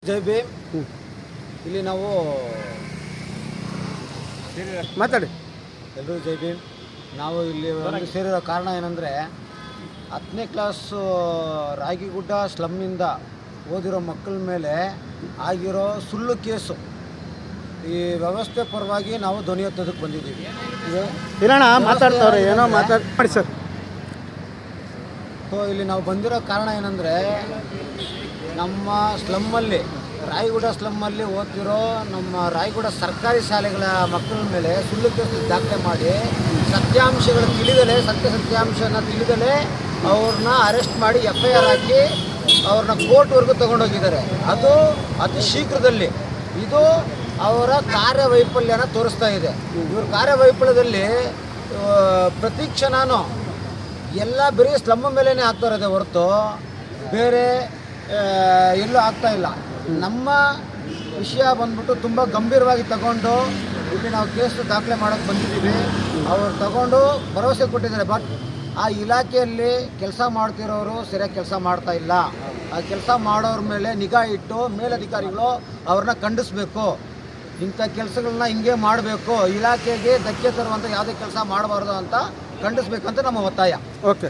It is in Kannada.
ಜೈ ಭೀಮ್. ಇಲ್ಲಿ ನಾವು ಮಾತಾಡಿ. ಎಲ್ಲರೂ ಜೈ ಭೀಮ್. ನಾವು ಇಲ್ಲಿ ಸೇರಿರೋ ಕಾರಣ ಏನಂದರೆ 10ನೇ ಕ್ಲಾಸು ರಾಗಿಗುಡ್ಡ ಸ್ಲಮ್ಮಿಂದ ಓದಿರೋ ಮಕ್ಕಳ ಮೇಲೆ ಆಗಿರೋ ಸುಳ್ಳು ಕೇಸು ಈ ವ್ಯವಸ್ಥೆ ಪರವಾಗಿ ನಾವು ಧ್ವನಿ ಎತ್ತೋದಕ್ಕೆ ಬಂದಿದ್ದೀವಿ. ಇರೋಣ ಮಾತಾಡ್ತಾವ್ರೆ, ಏನೋ ಮಾತಾಡಿ ಸರ್. ಸೊ ಇಲ್ಲಿ ನಾವು ಬಂದಿರೋ ಕಾರಣ ಏನಂದರೆ ನಮ್ಮ ಸ್ಲಮ್ಮಲ್ಲಿ ರಾಯಗುಡ ಸ್ಲಮ್ಮಲ್ಲಿ ಓದ್ತಿರೋ ನಮ್ಮ ರಾಯಗುಡ ಸರ್ಕಾರಿ ಶಾಲೆಗಳ ಮಕ್ಕಳ ಮೇಲೆ ಸುಳ್ಳು ಕೇಸು ದಾಖಲೆ ಮಾಡಿ ಸತ್ಯಾಂಶಗಳು ಸತ್ಯಾಂಶನ ತಿಳಿದಲೇ ಅವ್ರನ್ನ ಅರೆಸ್ಟ್ ಮಾಡಿ FIR ಹಾಕಿ ಅವ್ರನ್ನ ಕೋರ್ಟ್ವರೆಗೂ ತಗೊಂಡೋಗಿದ್ದಾರೆ. ಅದು ಅತಿ ಶೀಘ್ರದಲ್ಲಿ. ಇದು ಅವರ ಕಾರ್ಯವೈಫಲ್ಯನ ತೋರಿಸ್ತಾ ಇದೆ. ಇವ್ರ ಕಾರ್ಯವೈಫಲ್ಯದಲ್ಲಿ ಪ್ರತಿ ಕ್ಷಣನೂ ಎಲ್ಲ ಬರೀ ಸ್ಲಮ್ ಮೇಲೇ ಆಗ್ತಾ ಇರೋದೇ ಹೊರತು ಬೇರೆ ಎಲ್ಲೂ ಆಗ್ತಾ ಇಲ್ಲ. ನಮ್ಮ ವಿಷಯ ಬಂದ್ಬಿಟ್ಟು ತುಂಬ ಗಂಭೀರವಾಗಿ ತಗೊಂಡು ಇಲ್ಲಿ ನಾವು ಕೇಸು ದಾಖಲೆ ಮಾಡೋಕ್ಕೆ ಬಂದಿದ್ದೀವಿ. ಅವ್ರು ತಗೊಂಡು ಭರವಸೆ ಕೊಟ್ಟಿದ್ದಾರೆ. ಬಟ್ ಆ ಇಲಾಖೆಯಲ್ಲಿ ಕೆಲಸ ಮಾಡ್ತಿರೋರು ಸರಿಯಾಗಿ ಕೆಲಸ ಮಾಡ್ತಾ ಇಲ್ಲ. ಆ ಕೆಲಸ ಮಾಡೋರ ಮೇಲೆ ನಿಗಾ ಇಟ್ಟು ಮೇಲಧಿಕಾರಿಗಳು ಅವ್ರನ್ನ ಖಂಡಿಸ್ಬೇಕು. ಇಂಥ ಕೆಲಸಗಳನ್ನ ಹಿಂಗೆ ಮಾಡಬೇಕು, ಇಲಾಖೆಗೆ ಧಕ್ಕೆ ತರುವಂಥ ಯಾವುದೇ ಕೆಲಸ ಮಾಡಬಾರ್ದು ಅಂತ ಖಂಡಿಸ್ಬೇಕಂತ ನಮ್ಮ ಒತ್ತಾಯ. ಓಕೆ.